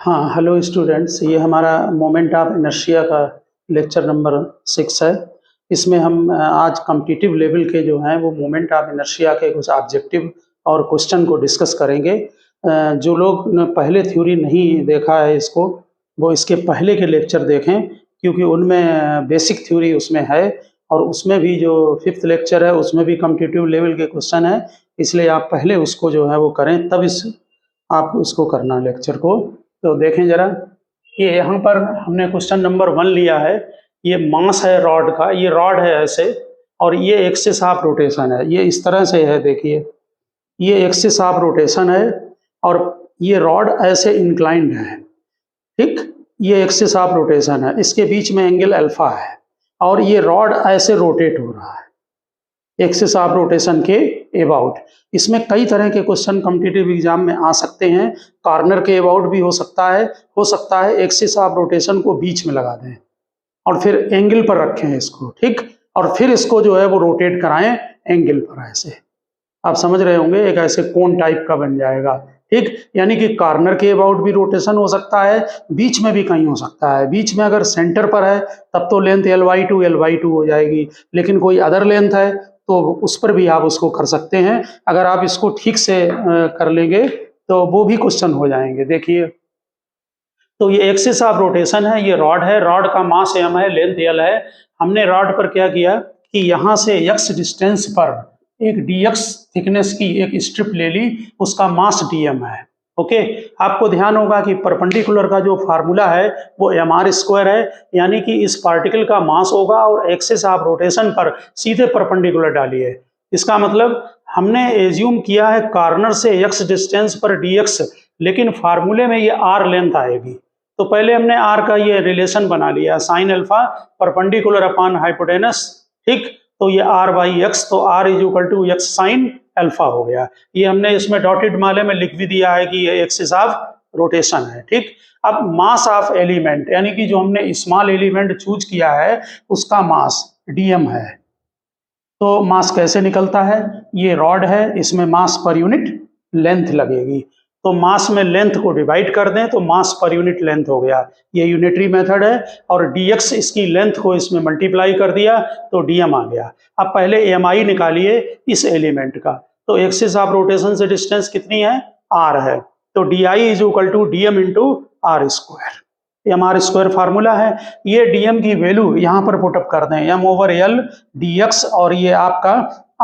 हाँ, hello students, ये हमारा मोमेंट ऑफ इनर्शिया का लेक्चर नंबर 6 है। इसमें हम आज कॉम्पिटिटिव लेवल के जो हैं वो मोमेंट ऑफ इनर्शिया के कुछ ऑब्जेक्टिव और क्वेश्चन को डिस्कस करेंगे। जो लोग न पहले थ्योरी नहीं देखा है इसको, वो इसके पहले के लेक्चर देखें, क्योंकि उनमें बेसिक थ्योरी उसमें है और उसमें भी जो 5th लेक्चर है उसमें भी कॉम्पिटिटिव लेवल के क्वेश्चन हैं। इसलिए आप पहले उसको जो है वो करें, तब आप इसको करना लेक्चर को। तो देखें जरा, ये यहाँ पर हमने क्वेश्चन नंबर 1 लिया है। ये मास है रॉड का, ये रॉड है ऐसे, और ये एक्सिस ऑफ रोटेशन है, ये इस तरह से है। देखिए, ये एक्सिस ऑफ रोटेशन है और ये रॉड ऐसे इंक्लाइंड है, ठीक। ये एक्सिस ऑफ रोटेशन है, इसके बीच में एंगल अल्फा है और ये रॉड ऐसे रोटेट हो रहा है एक्सिस ऑफ रोटेशन के अबाउट। इसमें कई तरह के क्वेश्चन कॉम्पिटिटिव एग्जाम में आ सकते हैं। कॉर्नर के अबाउट भी हो सकता है एक्सिस ऑफ रोटेशन को बीच में लगा दें और फिर एंगल पर रखें इसको, ठीक, और फिर इसको जो है वो रोटेट कराएं एंगल पर। ऐसे आप समझ रहे होंगे, एक ऐसे कोन टाइप का बन जाएगा, ठीक। यानी कि कॉर्नर के अबाउट भी रोटेशन हो सकता है, बीच में भी कहीं हो सकता है। बीच में अगर सेंटर पर है तब तो लेंथ L/2 हो जाएगी, लेकिन कोई अदर लेंथ है तो उस पर भी आप उसको कर सकते हैं। अगर आप इसको ठीक से कर लेंगे तो वो भी क्वेश्चन हो जाएंगे। देखिए, तो ये एक्सिस ऑफ रोटेशन है, ये रॉड है, रॉड का मास m है, लेंथ L है। हमने रॉड पर क्या किया कि यहाँ से x डिस्टेंस पर एक dx थिकनेस की एक स्ट्रिप ले ली, उसका मास dm है। ओके, आपको ध्यान होगा कि परपेंडिकुलर का जो फार्मूला है वो mr² है, यानी कि इस पार्टिकल का मास होगा और एक्सिस ऑफ रोटेशन पर सीधे परपेंडिकुलर डालिए। इसका मतलब हमने एज्यूम किया है कॉर्नर से x डिस्टेंस पर dx, लेकिन फार्मूले में ये r लेंथ आएगी। तो पहले हमने r का ये रिलेशन बना लिया, sine alpha perpendicular upon hypotenuse, ठीक। तो ये r/x, तो r = x साइन अल्फा हो गया। ये हमने इसमें डॉटेड माले में लिख भी दिया है कि ये एक्सिस ऑफ रोटेशन है, ठीक। अब मास ऑफ एलिमेंट, यानी कि जो हमने स्मॉल एलिमेंट चूज किया है उसका मास dm है। तो मास कैसे निकलता है, ये रॉड है, इसमें मास पर यूनिट लेंथ लगेगी। तो मास में लेंथ को डिवाइड कर दें तो मास पर यूनिट लेंथ हो गया। ये यूनिटरी मेथड है और dx इसकी लेंथ को इसमें मल्टीप्लाई कर दिया तो dm आ गया। अब पहले mi निकालिए इस एलिमेंट का। तो एक्सिस ऑफ रोटेशन से डिस्टेंस कितनी है, r है, तो di = dm × r²। mr² formula है। ये dm की वैल्यू यहाँ पर पुटअप कर दें, m/L dx, और ये आपका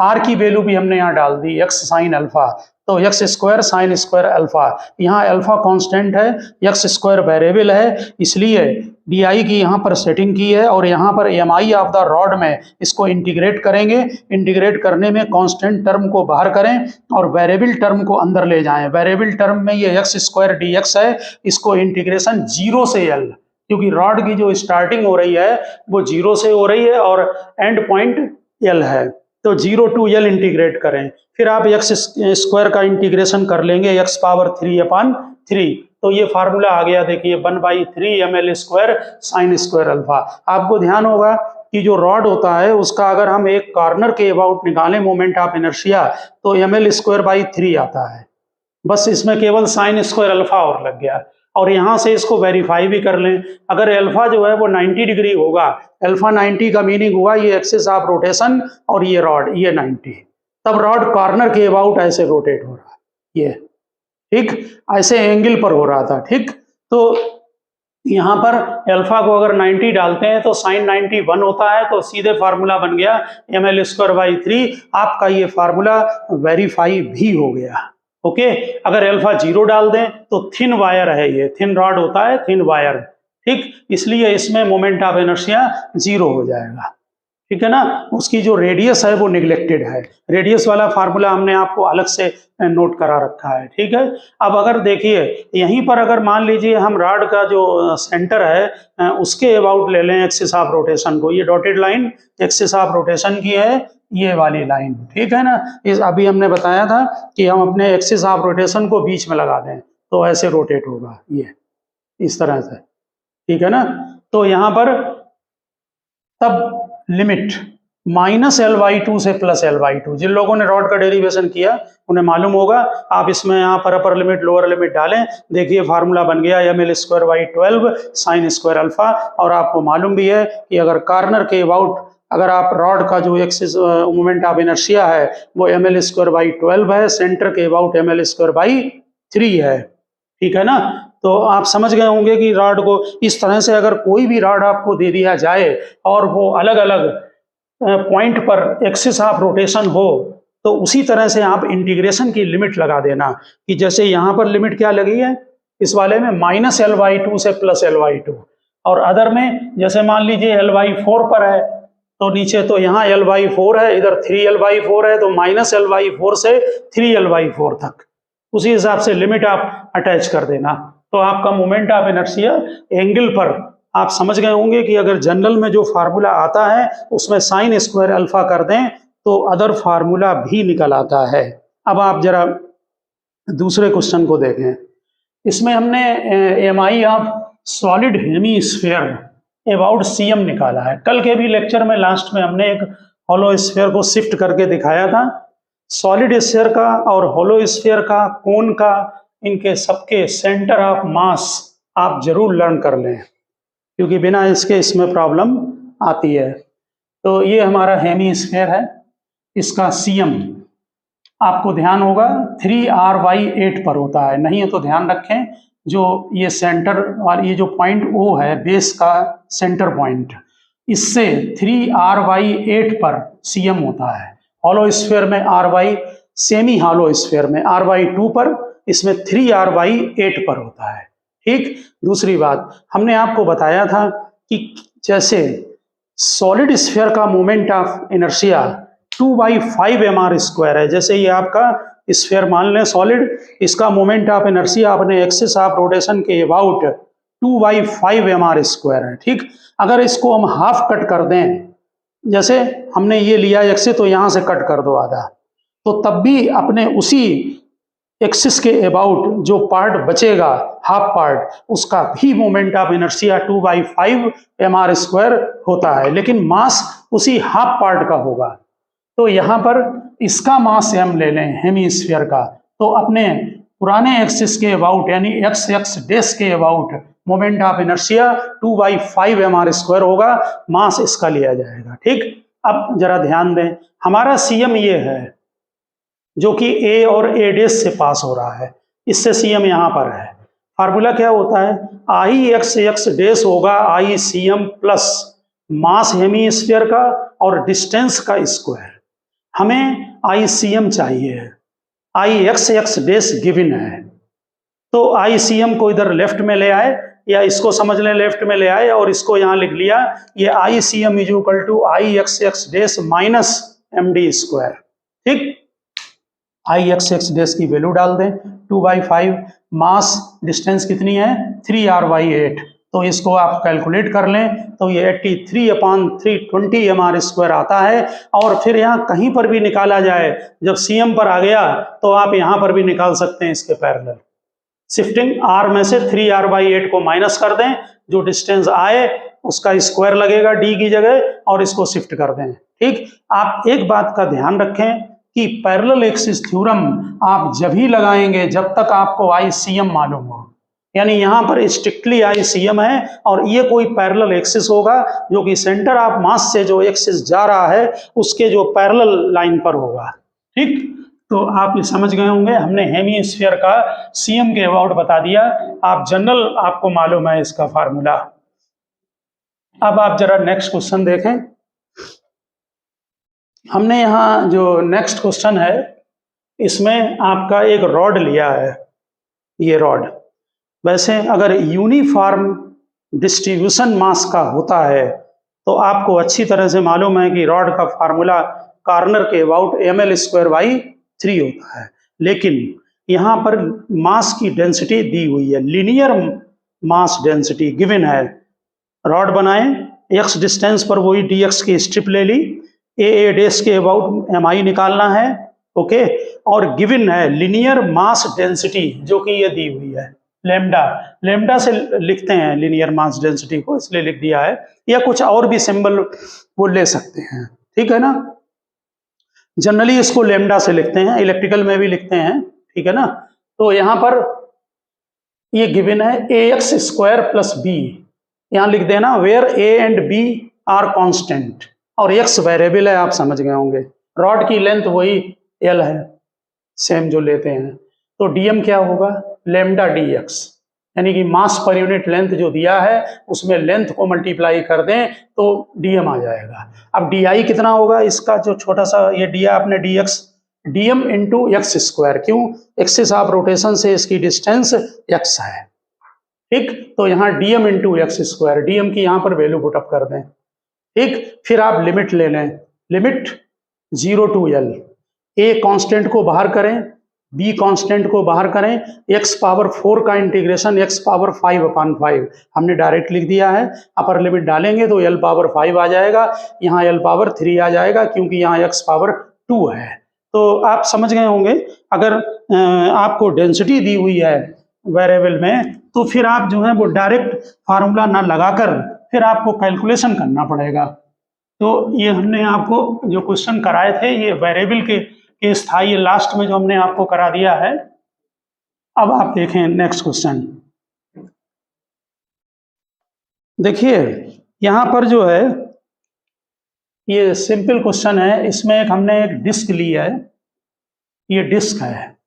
r की वैल्यू भी हमने यहाँ डाल दी, x साइन अल्फा, तो x² साइन स्क्वायर अल्फा। यहाँ अल्फा कांस्टेंट है, x² वेरिएबल है, इसलिए di की यहाँ पर सेटिंग की है और यहाँ पर mi ऑफ द रॉड में इसको इंटीग्रेट करेंगे। इंटीग्रेट करने में कांस्टेंट टर्म को बाहर करें और वेरिएबल टर्म को अंदर ले जाएं। वेरिएबल टर्म में ये x² dx है, इसको इंटीग्रेशन 0 से L, क्योंकि रॉड की जो स्टार्टिंग हो रही है वो 0 से हो रही है और एंड पॉइंट L है, तो 0 to L इंटीग्रेट करें। फिर आप x² का इंटीग्रेशन कर लेंगे, x⁻³ तो ये फार्मूला आ गया। देखिए 1/3 ml² साइन स्क्वायर अल्फा। आपको ध्यान होगा कि जो रॉड होता है उसका अगर हम एक कॉर्नर के अबाउट निकालें मोमेंट ऑफ इनर्शिया तो ml²/3 आता है। बस इसमें केवल साइन स्क्वायर अल्फा और लग गया, और यहाँ से इसको वेरीफाई भी कर लें। अगर अल्फा जो है वो 90 डिग्री होगा, अल्फा 90 का मीनिंग हुआ ये एक्सिस ऑफ रोटेशन और ये रॉड ये 90, तब रॉड कॉर्नर के अबाउट ऐसे रोटेट हो रहा है, ये ठीक ऐसे एंगल पर हो रहा था, ठीक। तो यहाँ पर अल्फा को अगर 90 डालते हैं तो साइन 90 1 होता है, तो सीधे फार्मूला बन गया ml²/3। आपका ये फार्मूला वेरीफाई भी हो गया। ओके, अगर अल्फा 0 डाल दें तो थिन वायर है, ये थिन रॉड होता है, थिन वायर, ठीक, इसलिए इसमें मोमेंट ऑफ इनर्शिया 0 हो जाएगा, ठीक है ना। उसकी जो रेडियस है वो निगलेक्टेड है, रेडियस वाला फार्मूला हमने आपको अलग से नोट करा रखा है, ठीक है। अब अगर देखिए यहीं पर अगर मान लीजिए हम रॉड का जो सेंटर है उसके अबाउट ले लें एक्सिस ऑफ रोटेशन को, ये dotted line axis of rotation की है, ये वाली लाइन, ठीक है ना। इस अभी हमने बताया था कि हम अपने एक्सिस ऑफ रोटेशन को बीच में लगा दें तो ऐसे रोटेट होगा, ये इस तरह से, ठीक है ना। तो यहाँ पर तब लिमिट माइनस L/2 से प्लस L/2। जिन लोगों ने रॉड का डेरिवेशन किया उन्हें मालूम होगा। आप इसमें यहाँ पर अपर लिमिट लोअर लिमिट डालें, देखिए फार्मूला बन गया ml²/12 sin स्क्वायर अल्फा। और आपको मालूम भी है कि अगर कॉर्नर के अबाउट अगर आप रॉड का जो एक्सिस मोमेंट ऑफ इनर्शिया है वो ml²/12 है, सेंटर के अबाउट ml²/3 है, ठीक है ना। तो आप समझ गए होंगे कि रॉड को इस तरह से अगर कोई भी रॉड आपको दे दिया जाए और वो अलग अलग पॉइंट पर एक्सिस ऑफ रोटेशन हो, तो उसी तरह से आप इंटीग्रेशन की लिमिट लगा देना कि जैसे यहाँ पर लिमिट क्या लगी है इस वाले में माइनस L/2 से प्लस L/2, और अदर में जैसे मान लीजिए L/4 पर है तो नीचे तो यहाँ L/4 है, इधर 3L/4 है, तो माइनस L/4 से 3L/4 तक उसी हिसाब से लिमिट आप अटैच कर देना। तो आपका मोमेंट ऑफ इनर्शिया एंगल पर आप समझ गए होंगे कि अगर जनरल में जो फार्मूला आता है उसमें साइन स्क्वायर अल्फा कर दें तो अदर फार्मूला भी निकल आता है। अब आप जरा दूसरे क्वेश्चन को देखें। इसमें हमने MI of solid hemisphere about CM निकाला है। कल के भी लेक्चर में लास्ट में हमने एक हॉलो स्फीयर को शिफ्ट करके दिखाया था। सॉलिड स्फीयर का और हॉलो स्फीयर का, कोन का, इनके सबके सेंटर ऑफ मास आप जरूर लर्न कर लें, क्योंकि बिना इसके इसमें प्रॉब्लम आती है। तो ये हमारा हेमीस्फीयर है, इसका सीएम आपको ध्यान होगा 3R/8 पर होता है, नहीं है तो ध्यान रखें जो ये सेंटर और ये जो पॉइंट O है बेस का सेंटर पॉइंट, इससे 3R/8 पर सीएम होता है। हॉलो स्फीयर में R/, सेमी हॉलो स्फीयर में R/2 पर, इसमें 3R/8 पर होता है, ठीक। दूसरी बात हमने आपको बताया था कि जैसे सॉलिड स्फीयर का मोमेंट ऑफ इनर्शिया 2/5 mr² है, जैसे ये आपका स्फीयर मान लें सॉलिड, इसका मोमेंट ऑफ इनर्शिया अपने एक्सिस ऑफ रोटेशन के अबाउट 2/5 mr² है, ठीक। अगर इसको हम हाफ कट कर दें, जैसे हमने ये लिया एक्सिस तो यहाँ से कट कर दो आधा, तो तब भी अपने उसी एक्सिस के अबाउट जो पार्ट बचेगा हाफ पार्ट, उसका भी मोमेंट ऑफ इनर्शिया 2/5 mr² होता है, लेकिन मास उसी हाफ पार्ट का होगा। तो यहाँ पर इसका मास m ले लें हेमीस्फीयर का, तो अपने पुराने एक्सिस के अबाउट यानी x डैश के about moment of inertia 2/5 mr² होगा, मास इसका लिया जाएगा, ठीक। अब जरा ध्यान दें, हमारा सीएम ये है जो कि A और A डैश से पास हो रहा है, इससे सीएम यहाँ पर है। फार्मूला क्या होता है, IX डैश होगा ICM प्लस मास हेमीस्फीयर का और डिस्टेंस का स्क्वायर। हमें ICM चाहिए, IX डैश गिवन है, तो ICM को इधर लेफ्ट में ले आए या इसको समझ लें लेफ्ट में ले आए और इसको यहाँ लिख लिया, ये ICM = IX dash minus MD², ठीक। IX डैश की वैल्यू डाल दें 2/5, मास डिस्टेंस कितनी है 3R/8, तो इसको आप कैलकुलेट कर लें तो ये 83/320 mr² आता है। और फिर यहाँ कहीं पर भी निकाला जाए, जब सीएम पर आ गया तो आप यहाँ पर भी निकाल सकते हैं इसके पैरेलल। शिफ्टिंग R में से 3R/8 को माइनस कर दें, जो डिस्टेंस आए उसका स्क्वायर लगेगा D की जगह और इसको शिफ्ट कर दें, ठीक। आप एक बात का ध्यान रखें कि पैरेलल एक्सिस थ्योरम आप जब ही लगाएंगे जब तक आपको ICM मालूम हो, यानी यहाँ पर स्ट्रिक्टली ICM है और ये कोई पैरेलल एक्सिस होगा जो कि सेंटर ऑफ मास से जो एक्सिस जा रहा है उसके जो पैरेलल लाइन पर होगा, ठीक। तो आप ये समझ गए होंगे, हमने हेमीस्फीयर का सीएम के अबाउट बता दिया, आप जनरल आपको मालूम है इसका फार्मूला। अब आप जरा नेक्स्ट क्वेश्चन देखें। हमने यहाँ जो नेक्स्ट क्वेश्चन है इसमें आपका एक रॉड लिया है, ये रॉड वैसे अगर यूनिफॉर्म डिस्ट्रीब्यूशन मास का होता है तो आपको अच्छी तरह से मालूम है कि रॉड का फार्मूला कॉर्नर के अबाउट ml²/3 होता है, लेकिन यहाँ पर मास की डेंसिटी दी हुई है, लीनियर मास डेंसिटी गिवन है। रॉड बनाएं, x डिस्टेंस पर वही dx की स्ट्रिप ले ली, A डैश के अबाउट mi निकालना है, ओके, और गिवन है लीनियर मास डेंसिटी जो कि ये दी हुई है लेमडा से लिखते हैं लीनियर मास डेंसिटी को, इसलिए लिख दिया है, या कुछ और भी सिंबल वो ले सकते हैं, ठीक है ना। जनरली इसको लैम्डा से लिखते हैं, इलेक्ट्रिकल में भी लिखते हैं, ठीक है ना। तो यहाँ पर ये गिवन है ax स्क्वायर प्लस बी, यहाँ लिख देना where a and b are constant, और x वेरिएबल है, आप समझ गए होंगे। रॉड की लेंथ वही l है, सेम जो लेते हैं। तो dm क्या होगा, लैम्डा dx, यानी कि मास पर यूनिट लेंथ जो दिया है उसमें लेंथ को मल्टीप्लाई कर दें तो dm आ जाएगा। अब di कितना होगा, इसका जो छोटा सा ये दिया आपने dx, dm into x square, क्यों, एक्सिस ऑफ रोटेशन से इसकी डिस्टेंस x है, ठीक। तो यहाँ dm into x square, dm की यहाँ पर वैल्यू पुटअप कर दें, ठीक। फिर आप लिमिट ले लें, limit 0 to l, a constant को बाहर करें, b कांस्टेंट को बाहर करें, x पावर 4 का इंटीग्रेशन x पावर 5/5 हमने डायरेक्ट लिख दिया है। अपर लिमिट डालेंगे तो l पावर 5 आ जाएगा, यहाँ l पावर 3 आ जाएगा, क्योंकि यहाँ x पावर 2 है। तो आप समझ गए होंगे। अगर आपको डेंसिटी दी हुई है वेरिएबल में, तो फिर आप जो है वो डायरेक्ट फार्मूला ना लगाकर फिर आपको कैलकुलेशन करना पड़ेगा। तो ये हमने आपको जो क्वेश्चन कराए थे ये वेरिएबल के केस था, ये लास्ट में जो हमने आपको करा दिया है। अब आप देखें नेक्स्ट क्वेश्चन, देखिए यहाँ पर जो है ये सिंपल क्वेश्चन है, इसमें हमने एक डिस्क ली है, ये डिस्क है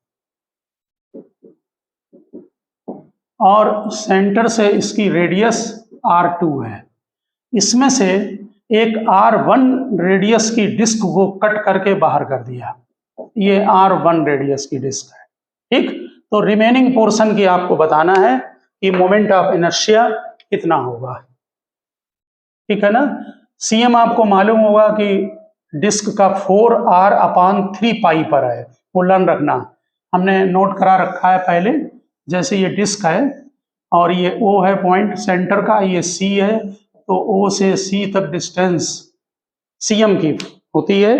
और सेंटर से इसकी रेडियस r2 है, इसमें से एक r1 रेडियस की डिस्क को कट करके बाहर कर दिया, ये r1 रेडियस की डिस्क है, ठीक। तो रिमेनिंग पोर्शन की आपको बताना है कि मोमेंट ऑफ इनर्शिया कितना होगा, ठीक है ना। सीएम आपको मालूम होगा कि डिस्क का 4r/3 पर है, वो लर्न रखना, हमने नोट करा रखा है पहले। जैसे ये डिस्क है और ये O है पॉइंट सेंटर का, ये C है, तो O से C तक डिस्टेंस CM की होती है,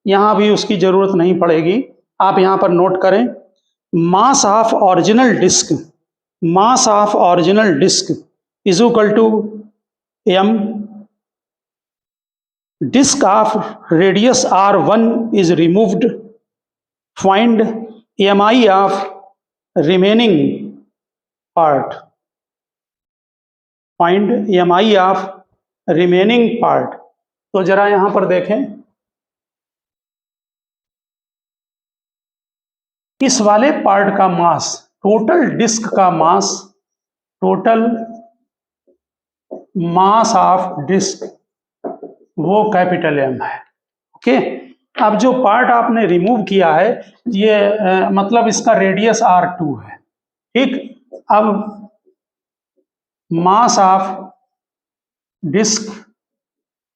यहाँ भी उसकी जरूरत नहीं पड़ेगी, आप यहाँ पर नोट करें। Mass of original disc, mass of original disc is equal to m, disk of radius r1 is removed, find mi of remaining part, find mi of remaining part। तो जरा यहां पर देखें, इस वाले पार्ट का मास, टोटल डिस्क का मास, total mass of disc वो कैपिटल M है, ओके। अब जो पार्ट आपने रिमूव किया है ये मतलब इसका रेडियस r2 है, ठीक। अब mass of disc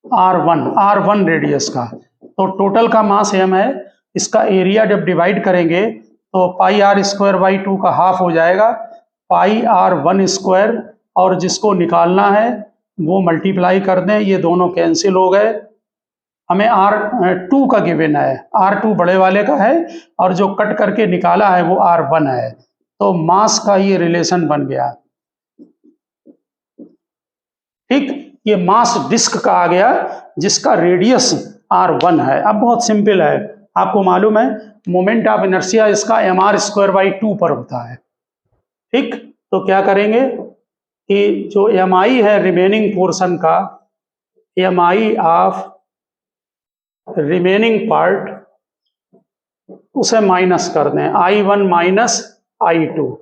r1 radius का, तो टोटल का मास m है, इसका एरिया जब डिवाइड करेंगे तो पाई r स्क्वायर बाई 2 का हाफ हो जाएगा, पाई r1 स्क्वायर, और जिसको निकालना है वो मल्टीप्लाई कर दें, ये दोनों कैंसिल हो गए, हमें r2 का गिवन है, r2 बड़े वाले का है और जो कट करके निकाला है वो r1 है, तो मास का ये रिलेशन बन गया, ठीक। ये मास डिस्क का आ गया जिसका रेडियस r1 है। अब बहुत सिंपल है, आपको मालूम है मोमेंट ऑफ इनर्शिया इसका mr²/2 पर होता है, ठीक। तो क्या करेंगे कि जो mi है रिमेनिंग पोर्शन का, mi ऑफ रिमेनिंग पार्ट, उसे माइनस कर दें, i1 माइनस i2,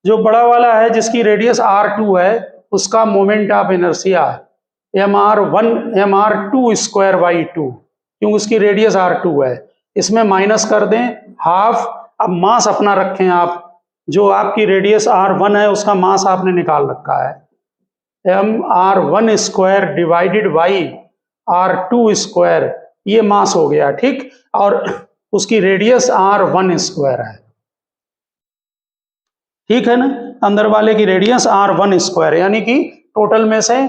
जो बड़ा वाला है जिसकी रेडियस r2 है उसका मोमेंट ऑफ इनर्शिया mr2²/2, क्योंकि उसकी रेडियस r2 है, इसमें माइनस कर दें हाफ। अब मास अपना रखें आप, जो आपकी रेडियस r1 है उसका मास आपने निकाल रखा है, mr1² डिवाइडेड बाई r2², ये मास हो गया, ठीक। और उसकी रेडियस r1² है, ठीक है ना। अंदर वाले की रेडियस r1², यानी कि टोटल में से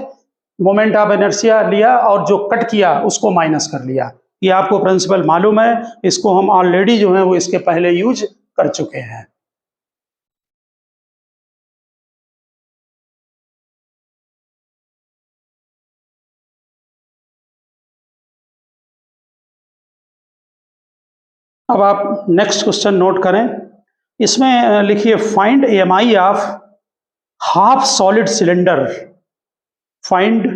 मोमेंट ऑफ इनर्शिया लिया और जो कट किया उसको माइनस कर लिया। ये आपको प्रिंसिपल मालूम है, इसको हम ऑलरेडी जो है वो इसके पहले यूज कर चुके हैं। अब आप नेक्स्ट क्वेश्चन नोट करें, इसमें लिखिए find EMI of half solid cylinder. Find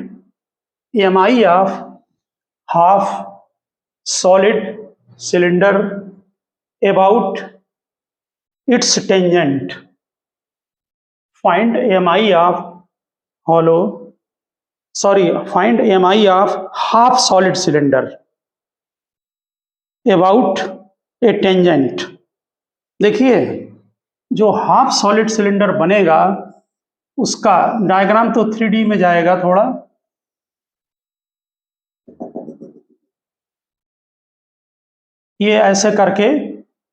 EMI of half solid cylinder about it's tangent. Find EMI of find EMI of half solid cylinder about A tangent. देखिए जो हाफ सॉलिड सिलेंडर बनेगा उसका diagram तो 3D में जाएगा थोड़ा, ये ऐसे करके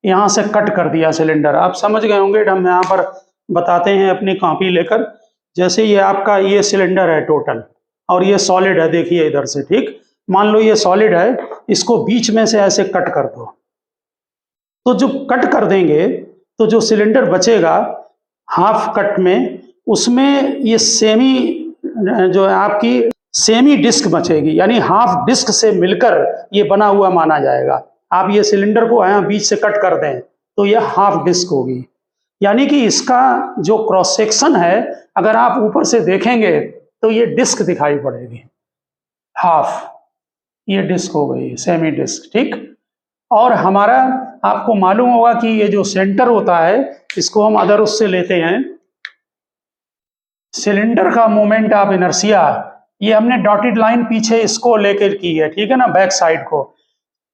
यहां से कट कर दिया सिलेंडर, आप समझ गए होंगे। हम यहां पर बताते हैं अपनी कॉपी लेकर, जैसे ये आपका ये सिलेंडर है टोटल और ये सॉलिड है, देखिए इधर से, ठीक, मान लो ये सॉलिड है, इसको बीच में से ऐसे कट कर दो, तो जो कट कर देंगे तो जो सिलेंडर बचेगा हाफ कट में, उसमें ये जो है आपकी सेमी डिस्क बचेगी, यानी हाफ डिस्क से मिलकर ये बना हुआ माना जाएगा। आप ये सिलेंडर को यहाँ बीच से कट कर दें तो ये हाफ डिस्क होगी, यानी कि इसका जो क्रॉस सेक्शन है अगर आप ऊपर से देखेंगे तो ये डिस्क दिखाई पड़ेगी, हाफ, ये डिस्क हो गई सेमी डिस्क, ठीक। और हमारा आपको मालूम होगा कि ये जो सेंटर होता है इसको हम अदर उससे लेते हैं, सिलेंडर का मोमेंट ऑफ इनर्शिया, ये हमने डॉटेड लाइन पीछे इसको लेकर की है, ठीक है ना, बैक साइड को।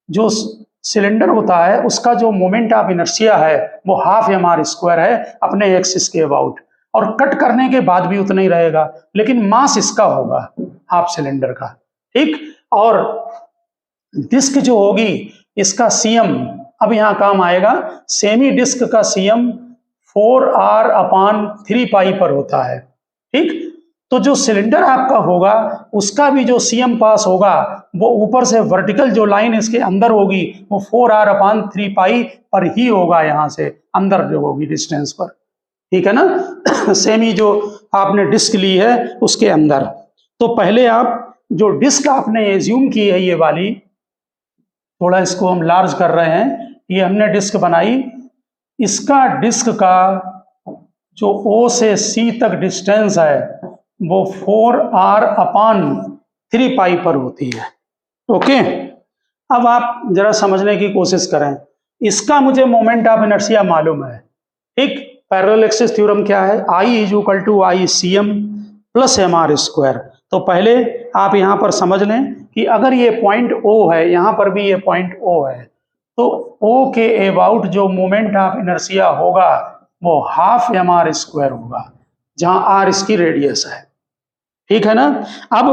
जो सिलेंडर होता है उसका जो मोमेंट ऑफ इनर्शिया है वो हाफ mr² है अपने एक्सिस के अबाउट, और कट करने के बाद भी उतना ही रहेगा, लेकिन मास इसका होगा हाफ सिलेंडर का, ठीक। और डिस्क जो होगी इसका CM अब यहाँ काम आएगा, सेमी डिस्क का CM 4r/3π पर होता है, ठीक। तो जो सिलेंडर आपका होगा उसका भी जो CM पास होगा वो ऊपर से वर्टिकल जो लाइन इसके अंदर होगी वो 4r/3π पर ही होगा, यहाँ से अंदर जो होगी डिस्टेंस पर, ठीक है ना। सेमी जो आपने डिस्क ली है उसके अंदर। तो पहले आप जो डिस्क आपने एज्यूम की है ये वाली, थोड़ा इसको हम लार्ज कर रहे हैं, ये हमने डिस्क बनाई, इसका डिस्क का जो O से C तक डिस्टेंस है वो 4r/3π पर होती है, ओके। अब आप जरा समझने की कोशिश करें, इसका मुझे मोमेंट ऑफ इनर्शिया मालूम है, ठीक। पैरेलल एक्सिस थ्योरम क्या है, I = ICM + mr²। तो पहले आप यहाँ पर समझ लें कि अगर ये पॉइंट O है, यहाँ पर भी ये पॉइंट O है, तो O के अबाउट जो मोमेंट ऑफ इनर्शिया होगा वो हाफ mr² होगा, जहाँ r इसकी रेडियस है, ठीक है ना। अब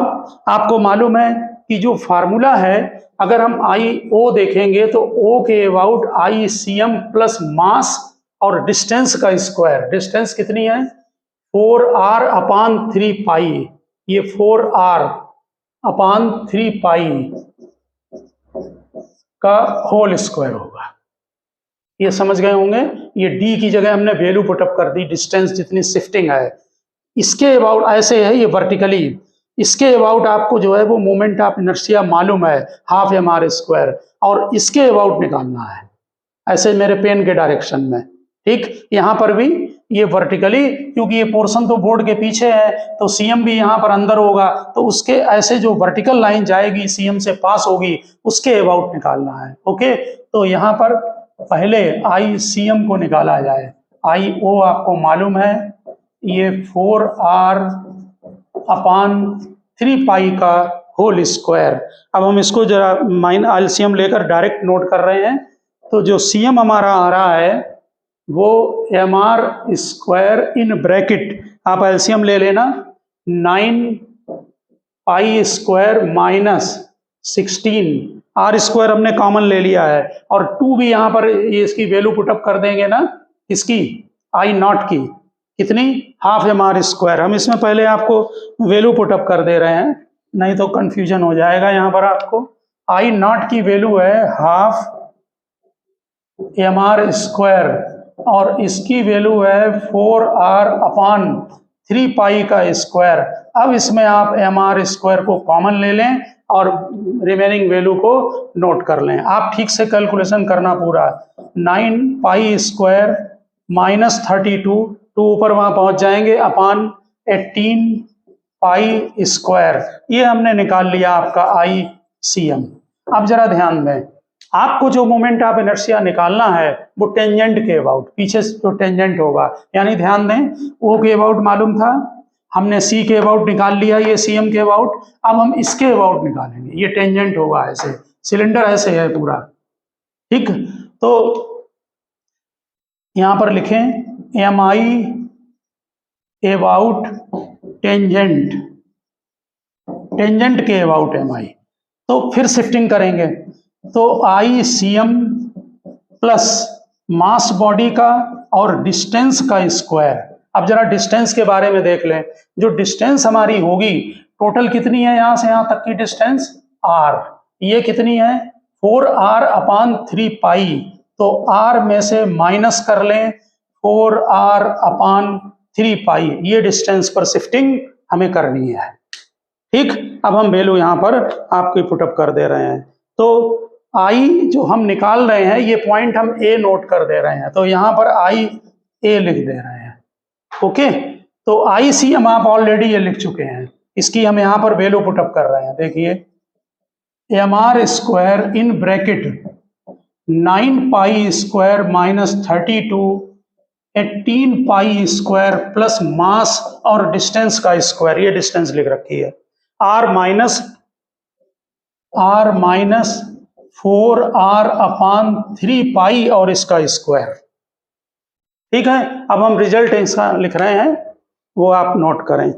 आपको मालूम है कि जो फार्मूला है, अगर हम IO देखेंगे तो O के अबाउट ICM + मास और डिस्टेंस का स्क्वायर, डिस्टेंस कितनी है 4r/3π, ये 4r/3π का होल स्क्वायर होगा, ये समझ गए होंगे। ये D की जगह हमने वैल्यू पुटअप कर दी, डिस्टेंस जितनी शिफ्टिंग है, इसके अबाउट ऐसे है ये वर्टिकली, इसके अबाउट आपको जो है वो मोमेंट ऑफ इनर्शिया मालूम है हाफ mr², और इसके अबाउट निकालना है ऐसे मेरे पेन के डायरेक्शन में, ठीक। यहाँ पर भी ये वर्टिकली, क्योंकि ये पोर्शन तो बोर्ड के पीछे है तो CM भी यहाँ पर अंदर होगा, तो उसके ऐसे जो वर्टिकल लाइन जाएगी CM से पास होगी उसके अबाउट निकालना है, ओके। तो यहाँ पर पहले ICM को निकाला जाए, IO आपको मालूम है ये 4r/3π का होल स्क्वायर। अब हम इसको जरा LCM लेकर डायरेक्ट नोट कर रहे हैं, तो जो CM हमारा आ रहा है वो mr² इन ब्रैकेट, आप LCM ले लेना, 9π² - 16, r² हमने कॉमन ले लिया है, और 2 भी यहाँ पर इसकी वैल्यू पुटअप कर देंगे ना, इसकी I0 की, कितनी हाफ mr²। हम इसमें पहले आपको वैल्यू पुटअप कर दे रहे हैं, नहीं तो कंफ्यूजन हो जाएगा। यहाँ पर आपको I0 की वैल्यू है हाफ mr² और इसकी वैल्यू है 4r/3π 3 पाई का स्क्वायर। अब इसमें आप mr स्क्वायर को कॉमन ले लें और रिमेनिंग वैल्यू को नोट कर लें। आप ठीक से कैलकुलेशन करना पूरा। 9 पाई स्क्वायर माइनस 32, टू ऊपर वहां पहुंच जाएंगे, अपान 18 पाई स्क्वायर। ये हमने निकाल लिया आपका ICM। अब जरा ध्यान दें, आपको जो मोमेंट ऑफ इनर्शिया निकालना है वो टेंजेंट के अबाउट, पीछे जो टेंजेंट होगा, यानी ध्यान दें O के अबाउट मालूम था, हमने C के अबाउट निकाल लिया, ये CM के अबाउट। अब हम इसके अबाउट निकालेंगे, ये टेंजेंट होगा, ऐसे सिलेंडर ऐसे है पूरा, ठीक। तो यहां पर लिखें MI अबाउट टेंजेंट, टेंजेंट के अबाउट MI। तो फिर शिफ्टिंग करेंगे, तो ICM प्लस मास बॉडी का और डिस्टेंस का स्क्वायर। अब जरा डिस्टेंस के बारे में देख लें, जो डिस्टेंस हमारी होगी टोटल कितनी है, यहां से यहां तक की डिस्टेंस r, ये कितनी है 4r अपान 3 पाई। तो r में से माइनस कर लें 4r अपान 3 पाई, ये डिस्टेंस पर शिफ्टिंग हमें करनी है, ठीक। अब हम वैल्यू यहां पर आपको पुटअप कर दे रहे हैं। तो I जो हम निकाल रहे हैं, ये पॉइंट हम A नोट कर दे रहे हैं, तो यहां पर IA लिख दे रहे हैं, ओके। तो ICM आप ऑलरेडी ये लिख चुके हैं, इसकी हम यहां पर वैल्यू पुटअप कर रहे हैं। देखिए mr square in bracket 9 pi square minus 32, 18 pi square plus mass और डिस्टेंस का स्क्वायर, ये डिस्टेंस लिख रखी है, r माइनस 4r अपान 3 पाई और इसका स्क्वायर, ठीक है। अब हम रिजल्ट इसका लिख रहे हैं, वो आप नोट करें।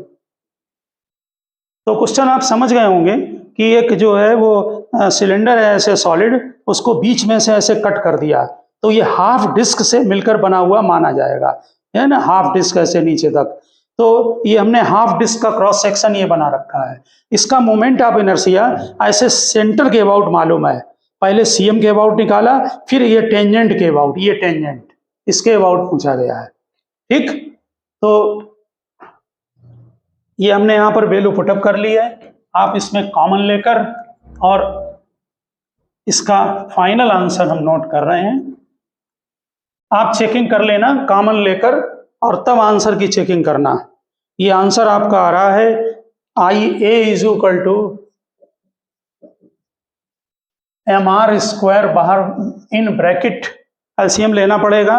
तो क्वेश्चन आप समझ गए होंगे कि एक जो है वो सिलेंडर है ऐसे सॉलिड, उसको बीच में से ऐसे कट कर दिया, तो ये हाफ डिस्क से मिलकर बना हुआ माना जाएगा, है ना, हाफ डिस्क ऐसे नीचे तक। तो ये हमने हाफ डिस्क का क्रॉस सेक्शन ये बना रखा है। इसका मोमेंट ऑफ इनर्शिया ऐसे सेंटर के अबाउट मालूम है, पहले CM के अबाउट निकाला, फिर ये टेंजेंट के अबाउट, ये टेंजेंट इसके अबाउट पूछा गया है, ठीक। तो ये हमने यहां पर वैल्यू पुटअप कर ली है। आप इसमें कॉमन लेकर और इसका फाइनल आंसर हम नोट कर रहे हैं। आप चेकिंग कर लेना कॉमन लेकर और तब आंसर की चेकिंग करना। ये आंसर आपका आ रहा है IA is equal to mr square, बाहर इन ब्रैकेट LCM लेना पड़ेगा,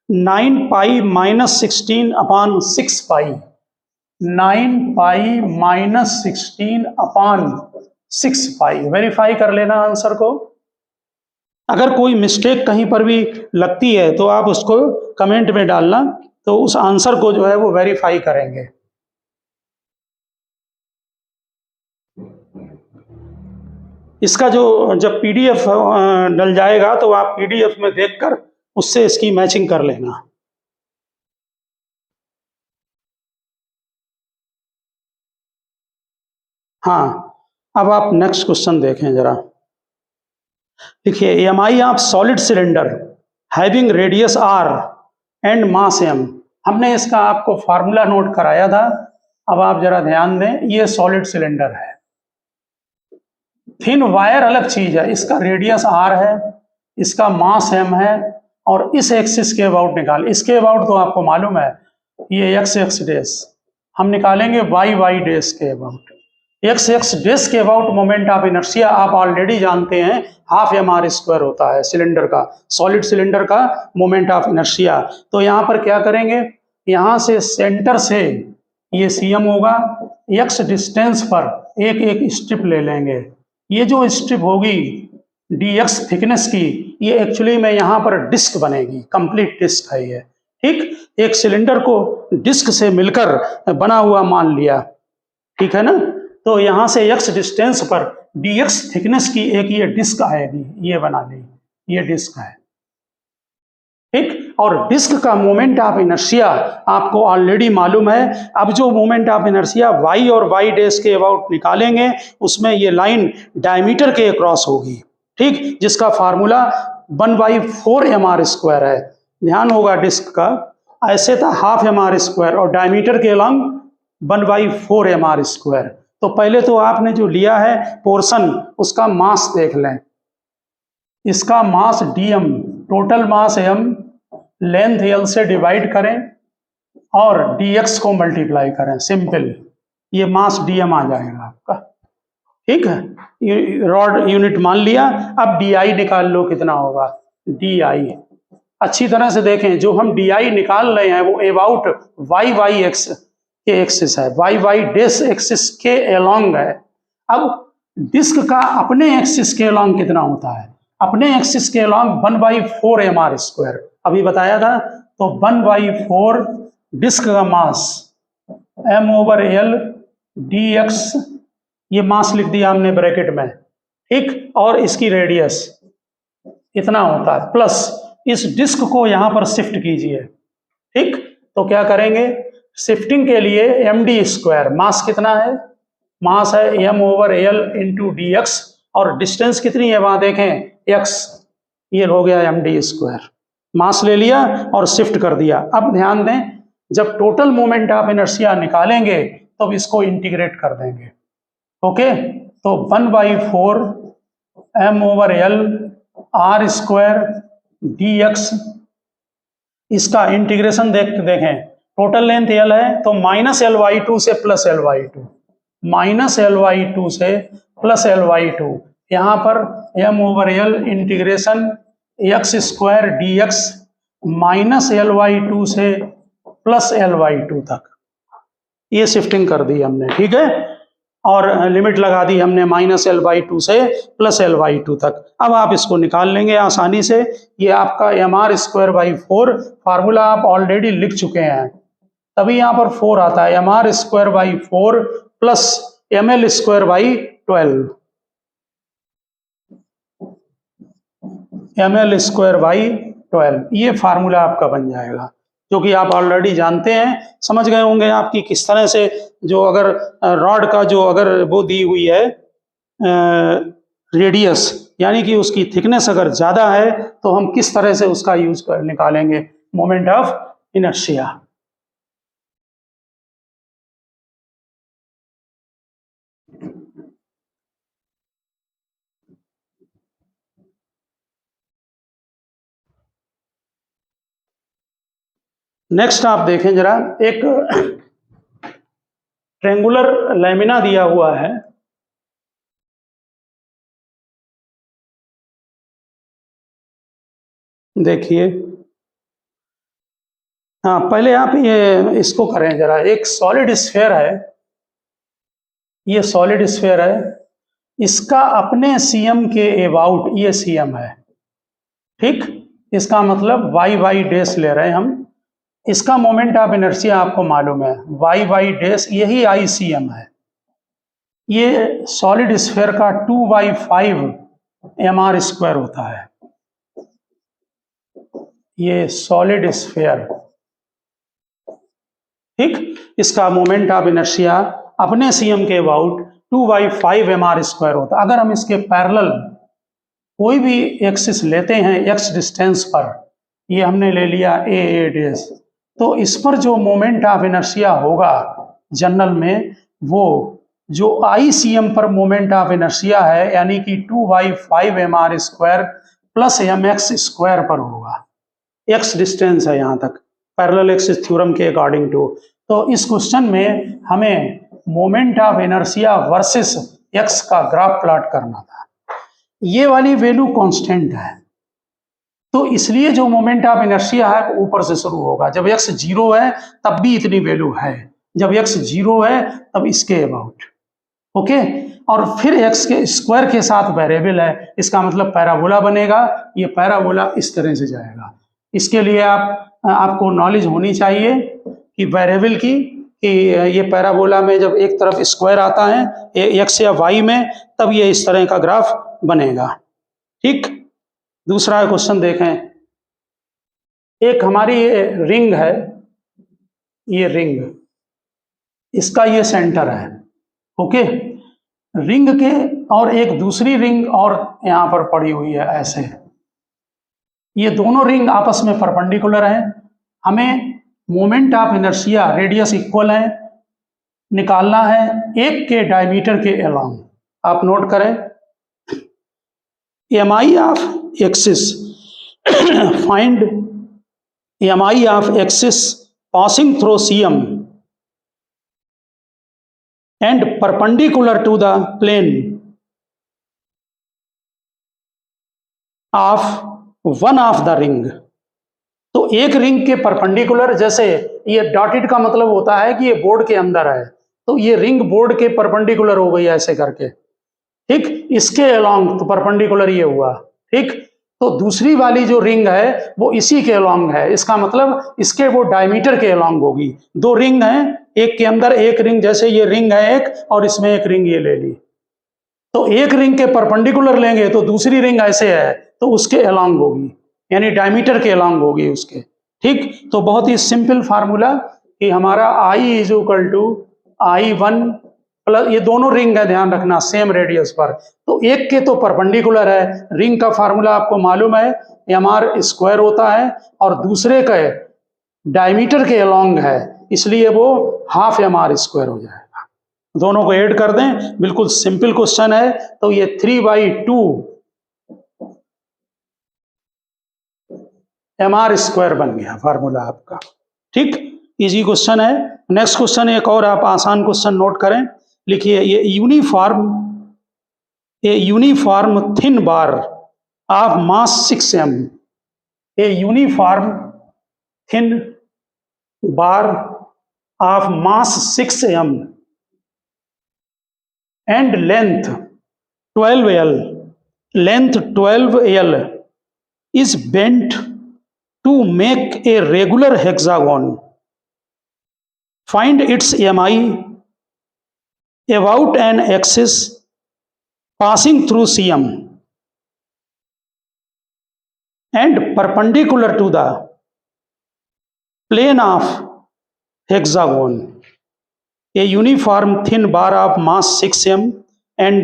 9 pi minus 16 upon 6 pi, 9 pi minus 16 upon 6 pi. Verify कर लेना आंसर को। अगर कोई मिस्टेक कहीं पर भी लगती है तो आप उसको कमेंट में डालना, तो उस आंसर को जो है वो वेरीफाई करेंगे। इसका जो जब PDF डल जाएगा तो आप PDF में देखकर उससे इसकी मैचिंग कर लेना। हाँ, अब आप नेक्स्ट क्वेश्चन देखें जरा। देखिए MI of solid cylinder having radius r and mass m, हमने इसका आपको फार्मूला नोट कराया था। अब आप जरा ध्यान दें, ये सॉलिड सिलेंडर है, थिन वायर अलग चीज है, इसका रेडियस r है, इसका मास m है, और इस एक्सिस के अबाउट निकाल, इसके अबाउट तो आपको मालूम है ये x डेस, हम निकालेंगे y डेस के अबाउट। x डेस के अबाउट मोमेंट ऑफ इनर्शिया आप ऑलरेडी जानते हैं, हाफ mr स्क्वायर होता है सिलेंडर का, सॉलिड सिलेंडर का मोमेंट ऑफ इनर्शिया। तो यहाँ पर क्या करेंगे, यहाँ से सेंटर से ये CM होगा, x डिस्टेंस पर एक एक स्ट्रिप ले लेंगे। ये जो स्ट्रिप होगी dx थिकनेस की, ये एक्चुअली में यहाँ पर डिस्क बनेगी, कंप्लीट डिस्क है ये, ठीक। एक सिलेंडर को डिस्क से मिलकर बना हुआ मान लिया, ठीक है ना। तो यहाँ से x डिस्टेंस पर dx थिकनेस की एक ये डिस्क आएगी, ये बना ली, ये डिस्क है, ठीक। और डिस्क का मोमेंट ऑफ इनर्शिया आपको ऑलरेडी मालूम है। अब जो मोमेंट ऑफ इनर्शिया y और y डेस के अबाउट निकालेंगे, उसमें ये लाइन डायमीटर के अक्रॉस होगी, ठीक, जिसका फार्मूला 1/4 mr स्क्वायर है। ध्यान होगा डिस्क का, ऐसे था हाफ mr² और डायमीटर के अलॉन्ग 1/4 mr²। तो पहले तो आपने जो लिया है पोर्शन, उसका मास देख लें। इसका मास dm, total mass m, length l से डिवाइड करें और dx को मल्टीप्लाई करें, सिंपल, ये मास dm आ जाएगा आपका। ठीक है, रॉड यूनिट मान लिया। अब di निकाल लो कितना होगा, di अच्छी तरह से देखें, जो हम di निकाल रहे हैं वो अबाउट y एक्स के एक्सिस है, y डैश एक्सिस के अलोंग है। अब डिस्क का अपने एक्सिस के अलोंग कितना होता है, अपने एक्सिस के अलोंग 1/4 mr², अभी बताया था। तो 1/4 डिस्क का मास m/l dx, ये मास लिख दिया हमने ब्रैकेट में, ठीक, और इसकी रेडियस इतना होता है, प्लस इस डिस्क को यहां पर शिफ्ट कीजिए। ठीक, तो क्या करेंगे, शिफ्टिंग के लिए md², मास कितना है, मास है m/l इंटू dx, और डिस्टेंस कितनी है वहां देखें x, ये हो गया md²। मास ले लिया और शिफ्ट कर दिया। अब ध्यान दें, जब टोटल मोमेंट ऑफ इनर्शिया निकालेंगे तब इसको इंटीग्रेट कर देंगे। ओके, तो 1/4 m/l r² dx, इसका इंटीग्रेशन देखें, टोटल लेंथ l है तो -Ly2 से +Ly2, -Ly2 से +Ly2, यहाँ पर m/l integration x² dx -Ly2 से +Ly2 तक, ये शिफ्टिंग कर दी हमने। ठीक है, और लिमिट लगा दी हमने -L/2 से +L/2 तक। अब आप इसको निकाल लेंगे आसानी से। ये आपका mr²/4 फार्मूला आप ऑलरेडी लिख चुके हैं, तभी यहाँ पर 4 आता है, mr²/4 प्लस ml²/12, ml²/12, ये फार्मूला आपका बन जाएगा, जो कि आप ऑलरेडी जानते हैं, समझ गए होंगे आपकी किस तरह से, जो अगर रॉड का जो अगर वो दी हुई है रेडियस, यानी कि उसकी थिकनेस अगर ज़्यादा है तो हम किस तरह से उसका यूज कर निकालेंगे मोमेंट ऑफ इनर्शिया। नेक्स्ट आप देखें जरा, एक ट्रेंगुलर लैमिना दिया हुआ है, देखिए। हाँ, पहले आप ये इसको करें जरा, एक सॉलिड स्फीयर है, ये सॉलिड स्फीयर है, इसका अपने सीएम के अबाउट ये सीएम है। ठीक, इसका मतलब y डैश ले रहे हैं हम, इसका मोमेंट ऑफ इनर्शिया आपको मालूम है y डैश, यही ICM है। ये सॉलिड स्फीयर का 2/5 mr² होता है, ये सॉलिड स्फीयर। ठीक, इसका मोमेंट ऑफ इनर्शिया अपने सीएम के अबाउट 2/5 mr² होता है। अगर हम इसके पैरेलल कोई भी एक्सिस लेते हैं x डिस्टेंस पर, ये हमने ले लिया a डैश, तो इस पर जो मोमेंट ऑफ इनर्शिया होगा जनरल में, वो जो ICM पर मोमेंट ऑफ इनर्शिया है, यानी कि 2/5 mr² प्लस mx² पर होगा। x डिस्टेंस है यहाँ तक, पैरेलल एक्सिस थ्योरम के अकॉर्डिंग टू। तो इस क्वेश्चन में हमें moment of inertia versus x का ग्राफ प्लॉट करना था। ये वाली वैल्यू कांस्टेंट है, तो इसलिए जो मोमेंट ऑफ इनर्शिया है वो ऊपर से शुरू होगा। जब x 0 है तब भी इतनी वैल्यू है, जब x 0 है तब इसके अबाउट। ओके, और फिर x के स्क्वायर के साथ वेरिएबल है, इसका मतलब पैराबोला बनेगा। ये पैराबोला इस तरह से जाएगा। इसके लिए आपको नॉलेज होनी चाहिए कि वेरिएबल की, कि ये पैराबोला में जब एक तरफ स्क्वायर आता है x या y में, तब ये इस तरह का ग्राफ बनेगा। ठीक, दूसरा क्वेश्चन देखें। एक हमारी रिंग है, ये रिंग, इसका ये सेंटर है। ओके, रिंग के और एक दूसरी रिंग और यहाँ पर पड़ी हुई है ऐसे, ये दोनों रिंग आपस में परपेंडिकुलर हैं। हमें moment of inertia radius equal है, निकालना है एक के डायमीटर के अलोंग। आप नोट करें MI of axis find MI of axis passing through CM and perpendicular to the plane of one of the ring. तो एक रिंग के परपेंडिकुलर, जैसे ये डॉटेड का मतलब होता है कि ये बोर्ड के अंदर है, तो ये रिंग बोर्ड के परपेंडिकुलर हो गई ऐसे करके, ठीक। इसके अलोंग तो परपेंडिकुलर ये हुआ, ठीक। तो दूसरी वाली जो रिंग है वो इसी के अलोंग है, इसका मतलब इसके वो डायमीटर के अलोंग होगी। दो रिंग हैं, एक के अंदर एक रिंग, जैसे ये रिंग है एक और इसमें एक रिंग ये ले ली, तो एक रिंग के परपेंडिकुलर लेंगे तो दूसरी रिंग ऐसे है तो उसके अलोंग होगी, यानी डायमीटर के अलोंग होगी उसके, ठीक। तो बहुत ही सिंपल फार्मूला कि हमारा I is equal to I1 plus, ये दोनों रिंग है ध्यान रखना सेम रेडियस पर, तो एक के तो परपेंडिकुलर है, रिंग का फार्मूला आपको मालूम है mr स्क्वायर होता है, और दूसरे का डायमीटर के अलोंग है इसलिए वो हाफ mr स्क्वायर हो जाएगा। दोनों को ऐड कर दें, बिल्कुल सिंपल क्वेश्चन है। तो ये 3/2 mr स्क्वायर बन गया फार्मूला आपका, ठीक। इजी क्वेश्चन है। नेक्स्ट क्वेश्चन एक और आप आसान क्वेश्चन नोट करें, लिखिए ये uniform thin bar of mass 6m, a uniform thin bar of mass 6m and length 12L is bent to make a regular hexagon. Find its MI about an axis passing through CM and perpendicular to the plane of hexagon. A uniform thin bar of mass 6m and